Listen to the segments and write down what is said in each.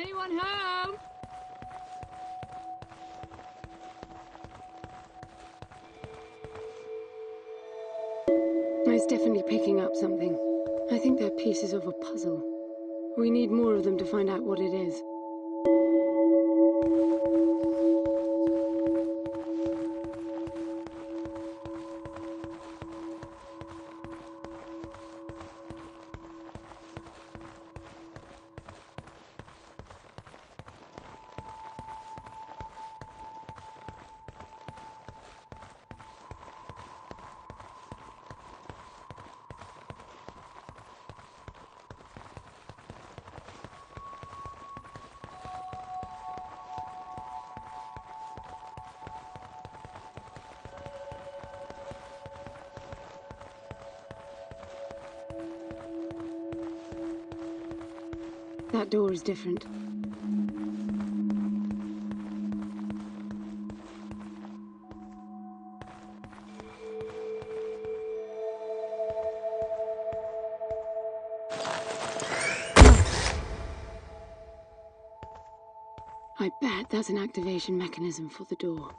Anyone home? It's definitely picking up something. I think they're pieces of a puzzle. We need more of them to find out what it is. That door is different. I bet that's an activation mechanism for the door.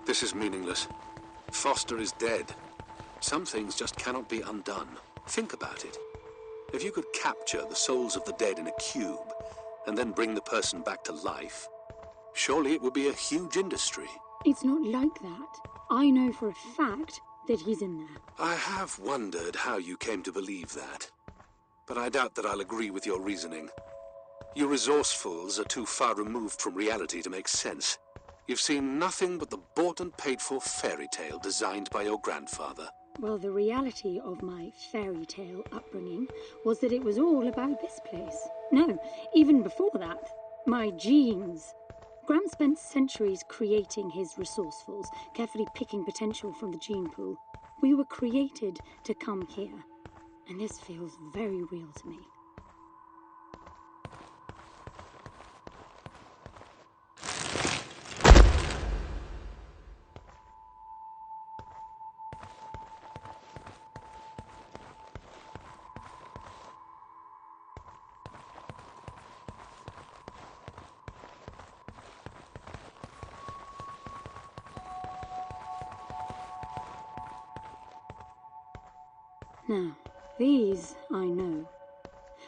This is meaningless. Foster is dead. Some things just cannot be undone. Think about it. If you could capture the souls of the dead in a cube, and then bring the person back to life, surely it would be a huge industry. It's not like that. I know for a fact that he's in there. I have wondered how you came to believe that. But I doubt that I'll agree with your reasoning. You resourcefuls are too far removed from reality to make sense. You've seen nothing but the bought and paid for fairy tale designed by your grandfather. Well, the reality of my fairy tale upbringing was that it was all about this place. No, even before that, my genes. Gram spent centuries creating his resourcefuls, carefully picking potential from the gene pool. We were created to come here, and this feels very real to me. Now, these I know.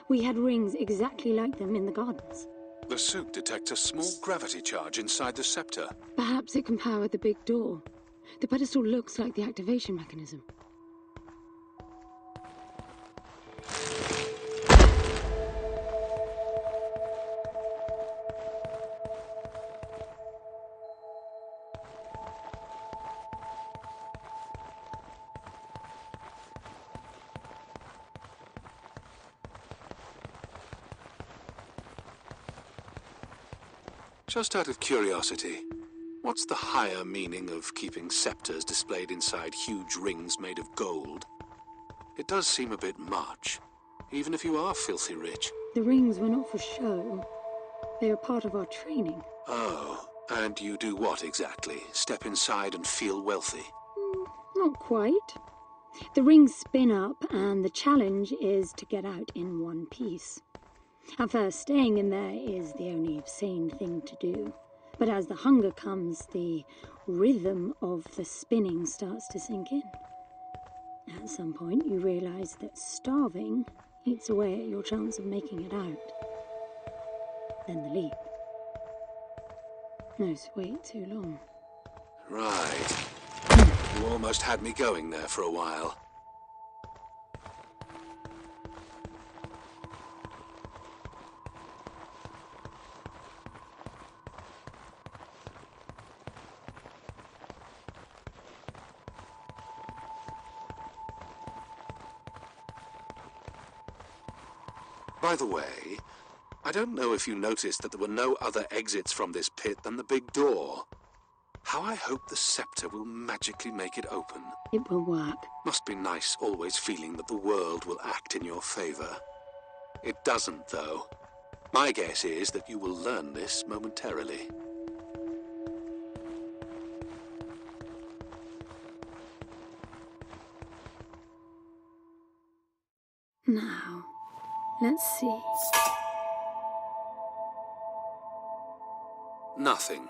We had rings exactly like them in the gardens. The suit detects a small gravity charge inside the scepter. Perhaps it can power the big door. The pedestal looks like the activation mechanism. Just out of curiosity, what's the higher meaning of keeping scepters displayed inside huge rings made of gold? It does seem a bit much, even if you are filthy rich. The rings were not for show. They are part of our training. Oh, and you do what exactly? Step inside and feel wealthy? Not quite. The rings spin up, and the challenge is to get out in one piece. At first, staying in there is the only sane thing to do. But as the hunger comes, the rhythm of the spinning starts to sink in. At some point, you realize that starving eats away at your chance of making it out. Then the leap. No, wait too long. Right. You almost had me going there for a while. By the way, I don't know if you noticed that there were no other exits from this pit than the big door. How I hope the scepter will magically make it open. It will work. Must be nice always feeling that the world will act in your favor. It doesn't, though. My guess is that you will learn this momentarily. Now, let's see. Nothing.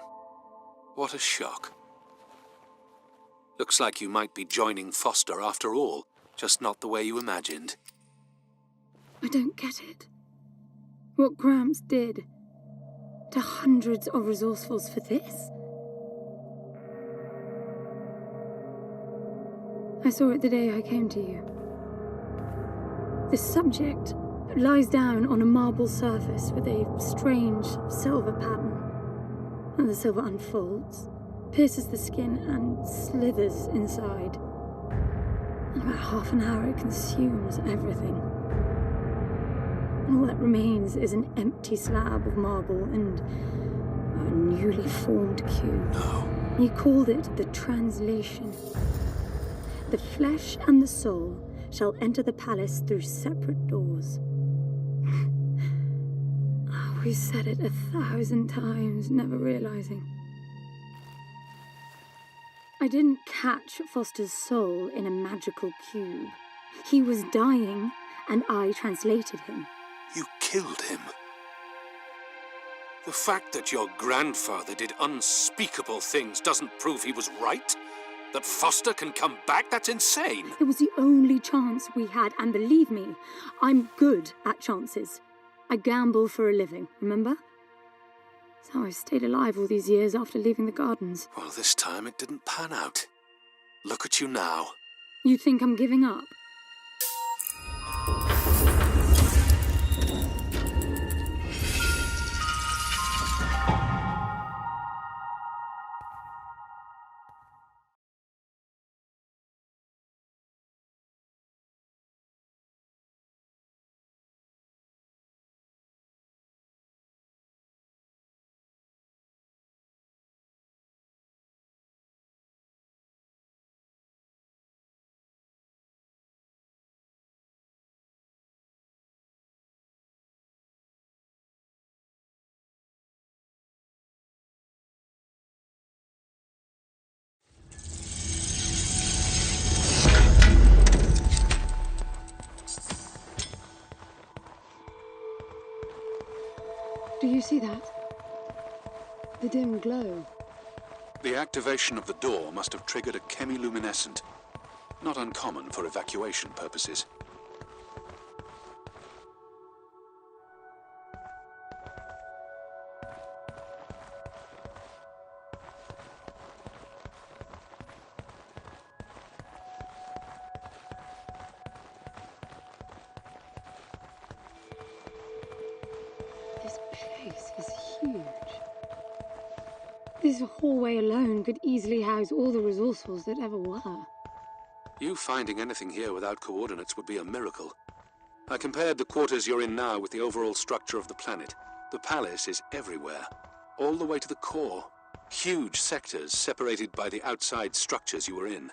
What a shock. Looks like you might be joining Foster after all, just not the way you imagined. I don't get it. What Gramps did to hundreds of resourcefuls for this? I saw it the day I came to you. The subject lies down on a marble surface with a strange silver pattern. And the silver unfolds, pierces the skin, and slithers inside. In about half an hour, it consumes everything. And all that remains is an empty slab of marble and a newly formed cube. No. He called it the Translation. The flesh and the soul shall enter the palace through separate doors. We said it 1,000 times, never realizing. I didn't catch Foster's soul in a magical cube. He was dying, and I translated him. You killed him. The fact that your grandfather did unspeakable things doesn't prove he was right? That Foster can come back? That's insane! It was the only chance we had, and believe me, I'm good at chances. I gamble for a living, remember? That's how I stayed alive all these years after leaving the gardens. Well, this time it didn't pan out. Look at you now. You think I'm giving up? Do you see that? The dim glow. The activation of the door must have triggered a chemiluminescent. Not uncommon for evacuation purposes. This place is huge. This hallway alone could easily house all the resourcefuls that ever were. You finding anything here without coordinates would be a miracle. I compared the quarters you're in now with the overall structure of the planet. The palace is everywhere, all the way to the core. Huge sectors separated by the outside structures you were in.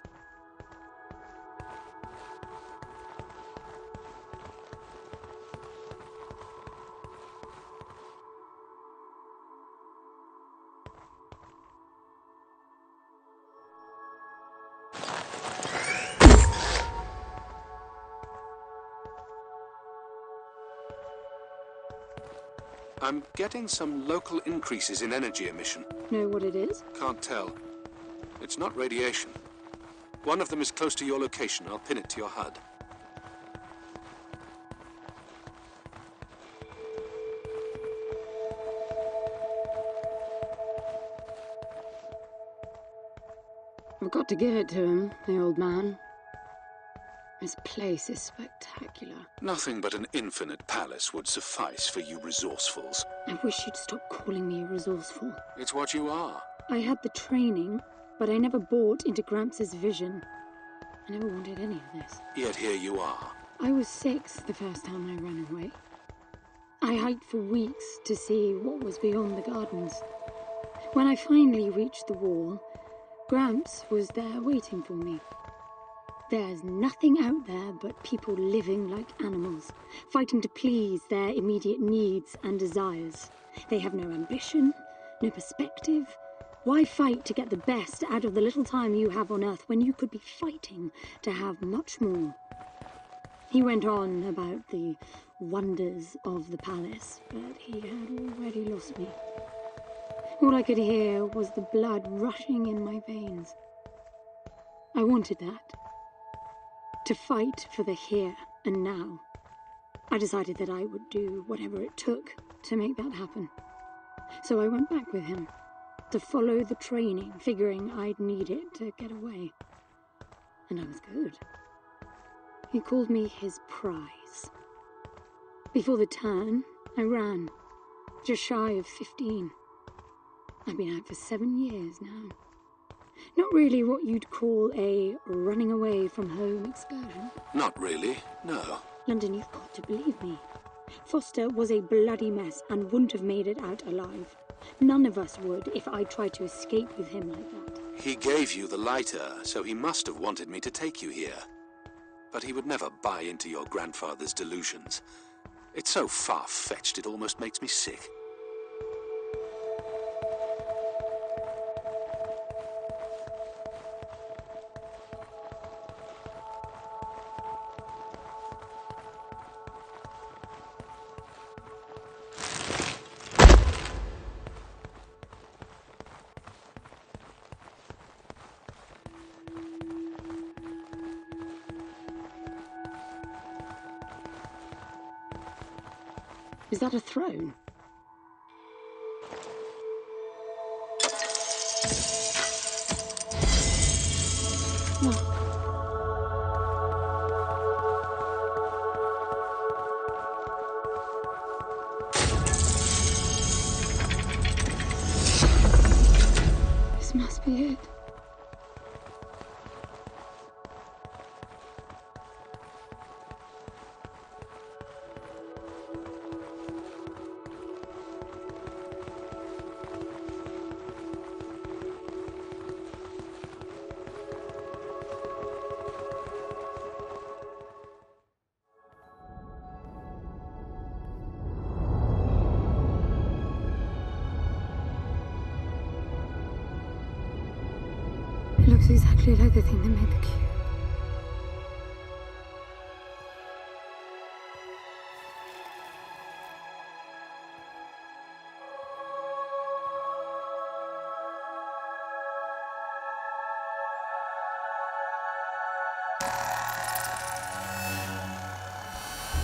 I'm getting some local increases in energy emission. Know what it is? Can't tell. It's not radiation. One of them is close to your location. I'll pin it to your HUD. I've got to give it to him, the old man. This place is spectacular. Nothing but an infinite palace would suffice for you resourcefuls. I wish you'd stop calling me a resourceful. It's what you are. I had the training, but I never bought into Gramps' vision. I never wanted any of this. Yet here you are. I was 6 the first time I ran away. I hiked for weeks to see what was beyond the gardens. When I finally reached the wall, Gramps was there waiting for me. There's nothing out there but people living like animals, fighting to please their immediate needs and desires. They have no ambition, no perspective. Why fight to get the best out of the little time you have on Earth when you could be fighting to have much more? He went on about the wonders of the palace, but he had already lost me. All I could hear was the blood rushing in my veins. I wanted that. To fight for the here and now. I decided that I would do whatever it took to make that happen. So I went back with him, to follow the training, figuring I'd need it to get away. And I was good. He called me his prize. Before the turn, I ran, just shy of 15. I've been out for 7 years now. Not really what you'd call a running away from home excursion. Not really, no. London, you've got to believe me. Foster was a bloody mess and wouldn't have made it out alive. None of us would if I tried to escape with him like that. He gave you the lighter, so he must have wanted me to take you here. But he would never buy into your grandfather's delusions. It's so far-fetched it almost makes me sick. Is that a throne? Oh. This must be it. It looks exactly like the thing that made the cube.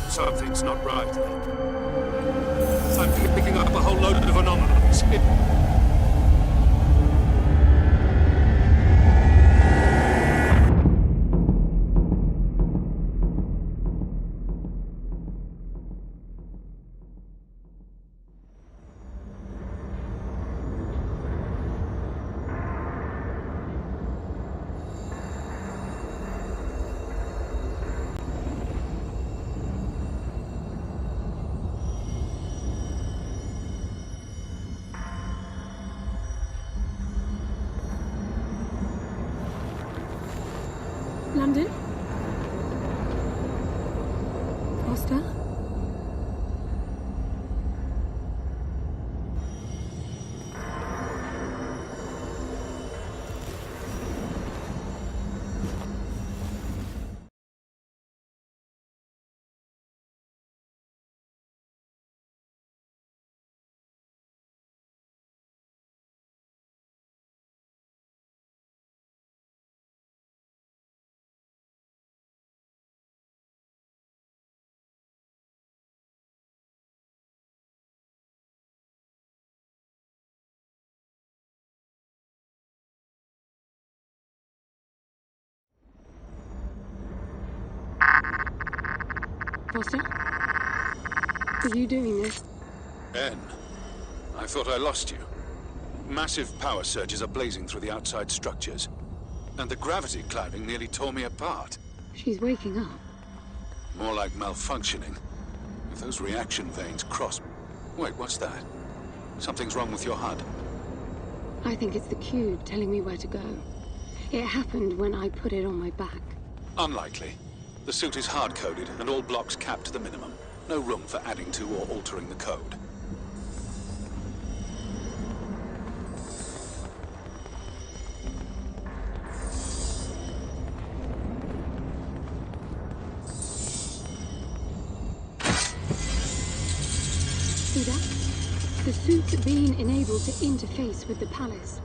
Something's not right. I'm picking up a whole load of anomalies. London? Foster? Foster? Are you doing this? Ben, I thought I lost you. Massive power surges are blazing through the outside structures. And the gravity clouding nearly tore me apart. She's waking up. More like malfunctioning. If those reaction veins cross... Wait, what's that? Something's wrong with your HUD. I think it's the cube telling me where to go. It happened when I put it on my back. Unlikely. The suit is hard-coded and all blocks capped to the minimum. No room for adding to or altering the code. See that? The suits are being enabled to interface with the palace.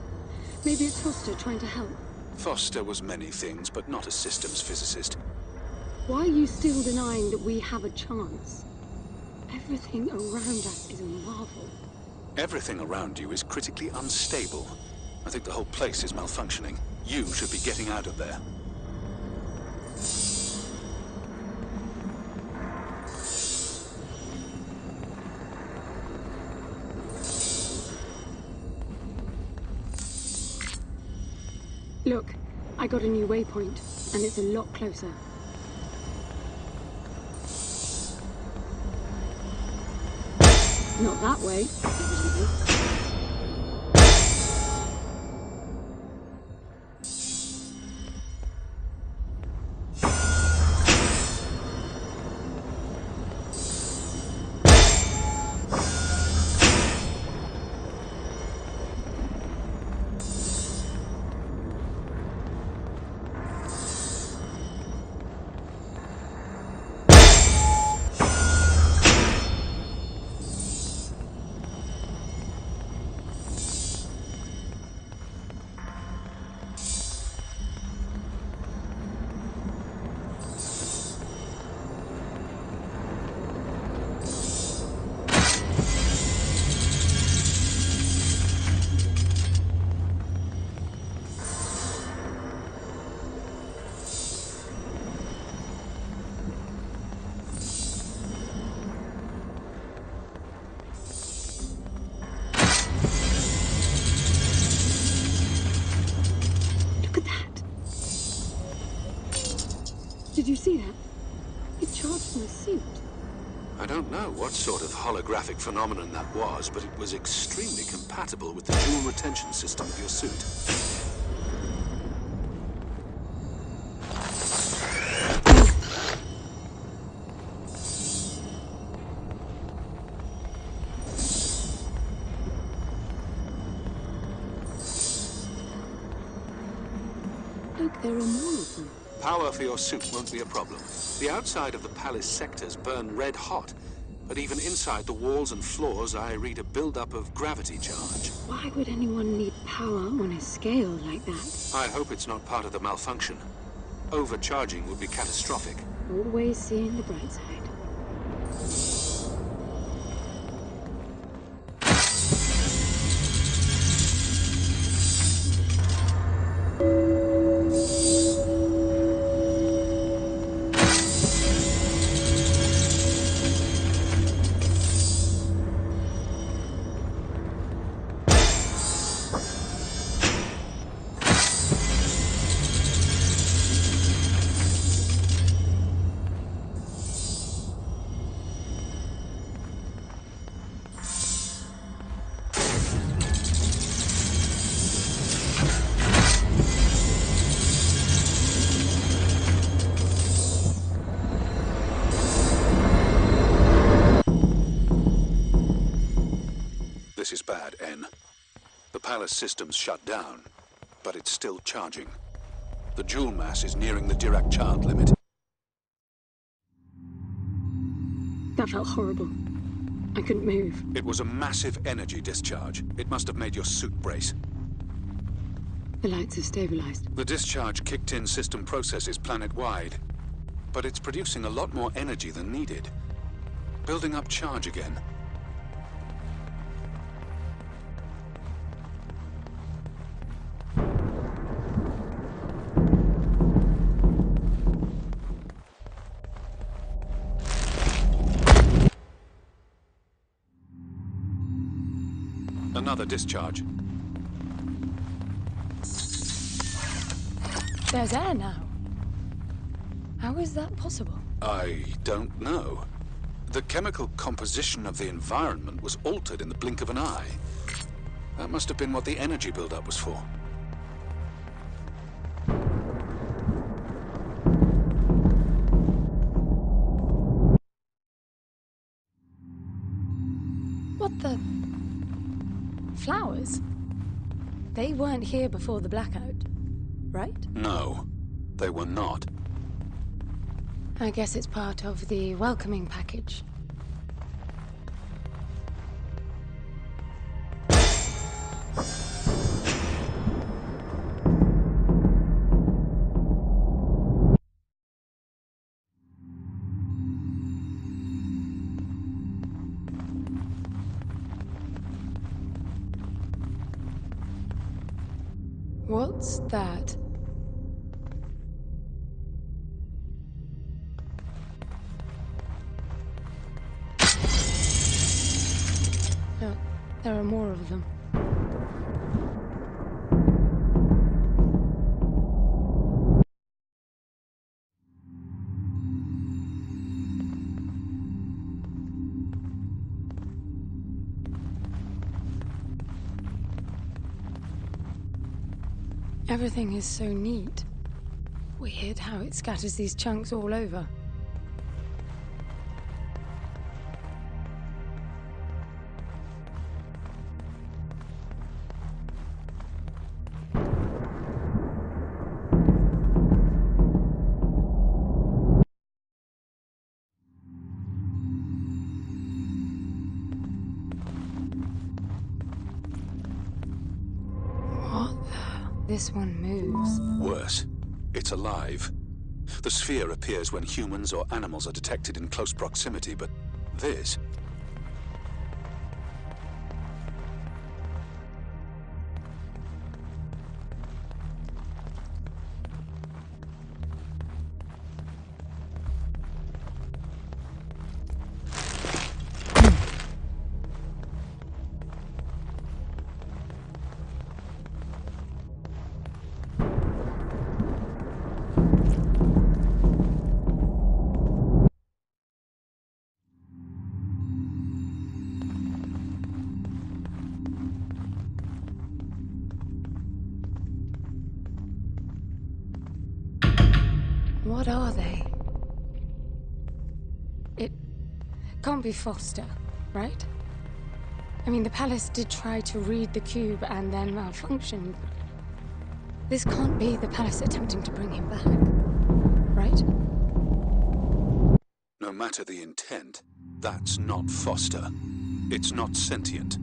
Maybe it's Foster trying to help. Foster was many things, but not a systems physicist. Why are you still denying that we have a chance? Everything around us is a marvel. Everything around you is critically unstable. I think the whole place is malfunctioning. You should be getting out of there. Look, I got a new waypoint, and it's a lot closer. Not that way, evidently. Did you see that? It charged my suit. I don't know what sort of holographic phenomenon that was, but it was extremely compatible with the dual retention system of your suit. Look, there are more of them. Power for your suit won't be a problem. The outside of the palace sectors burn red hot, but even inside the walls and floors I read a build-up of gravity charge. Why would anyone need power on a scale like that? I hope it's not part of the malfunction. Overcharging would be catastrophic. Always seeing the bright side. This is bad, N. The palace system's shut down, but it's still charging. The Joule mass is nearing the Dirac child limit. That felt horrible. I couldn't move. It was a massive energy discharge. It must have made your suit brace. The lights have stabilized. The discharge kicked in system processes planet-wide, but it's producing a lot more energy than needed. Building up charge again. Another discharge. There's air now. How is that possible? I don't know. The chemical composition of the environment was altered in the blink of an eye. That must have been what the energy buildup was for. What the... Flowers? They weren't here before the blackout, right? No, they were not. I guess it's part of the welcoming package. What's that? Oh, there are more of them. Everything is so neat. Weird how it scatters these chunks all over. This one moves. Worse, it's alive. The sphere appears when humans or animals are detected in close proximity, but this... What are they? It can't be Foster, right? I mean, the palace did try to read the cube and then malfunctioned. This can't be the palace attempting to bring him back, right? No matter the intent, that's not Foster. It's not sentient.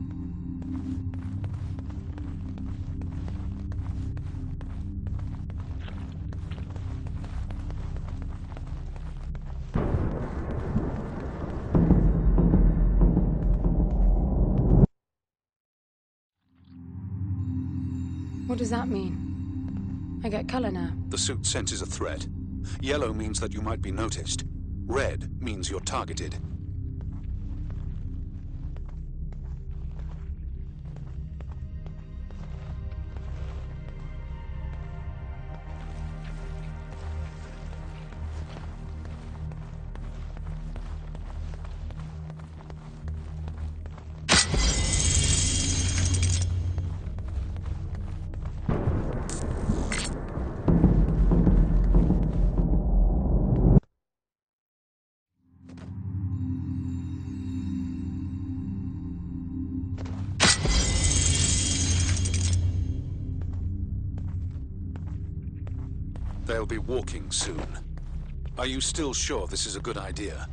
What does that mean? I get color now. The suit senses a threat. Yellow means that you might be noticed. Red means you're targeted. They'll be walking soon. Are you still sure this is a good idea?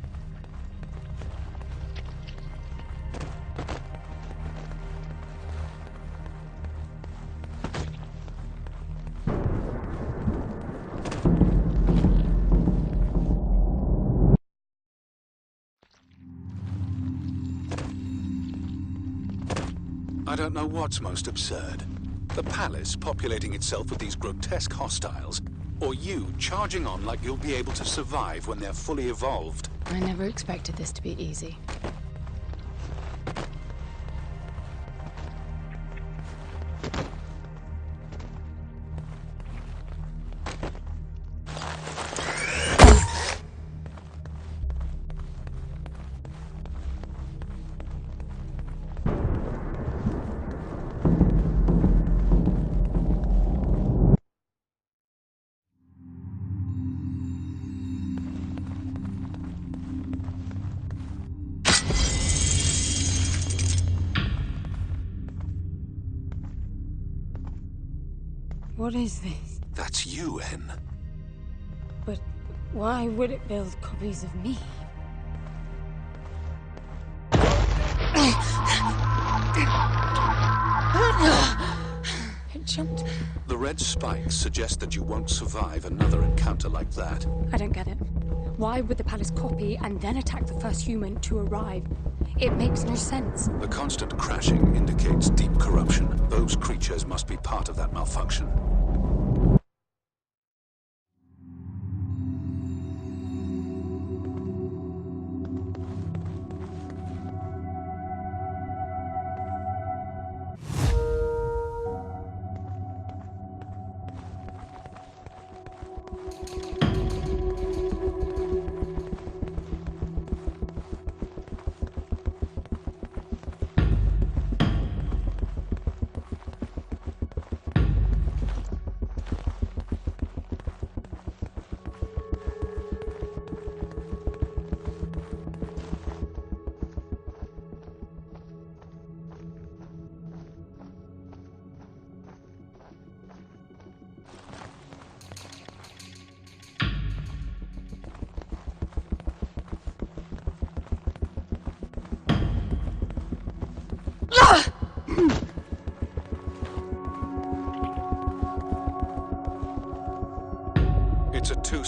I don't know what's most absurd. The palace populating itself with these grotesque hostiles, or you charging on like you'll be able to survive when they're fully evolved. I never expected this to be easy. What is this? That's you, N. But why would it build copies of me? It jumped me. The red spikes suggest that you won't survive another encounter like that. I don't get it. Why would the palace copy and then attack the first human to arrive? It makes no sense. The constant crashing indicates deep corruption. Those creatures must be part of that malfunction.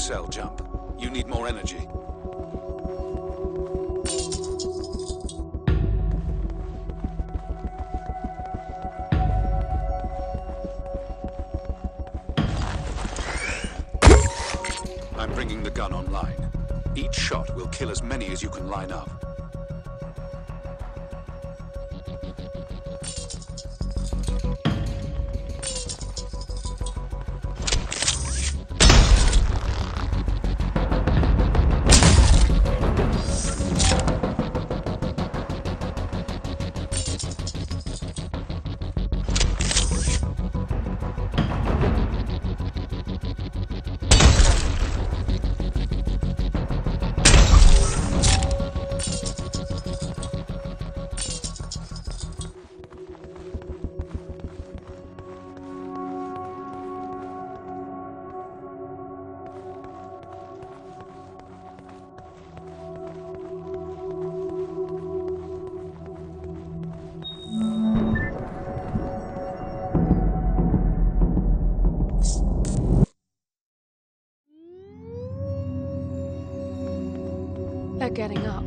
cell jump. You need more energy. I'm bringing the gun online. Each shot will kill as many as you can line up. They're getting up.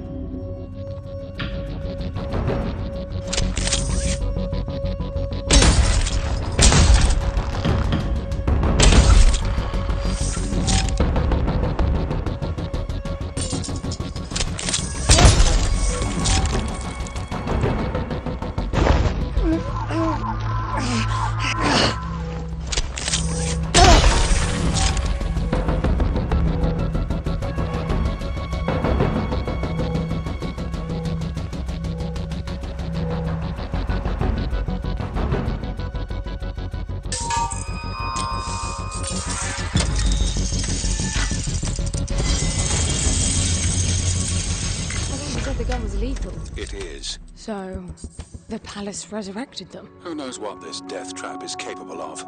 The gun was lethal. It is. So, the palace resurrected them. Who knows what this death trap is capable of?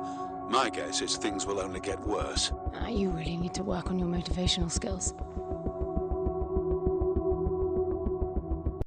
My guess is things will only get worse. You really need to work on your motivational skills.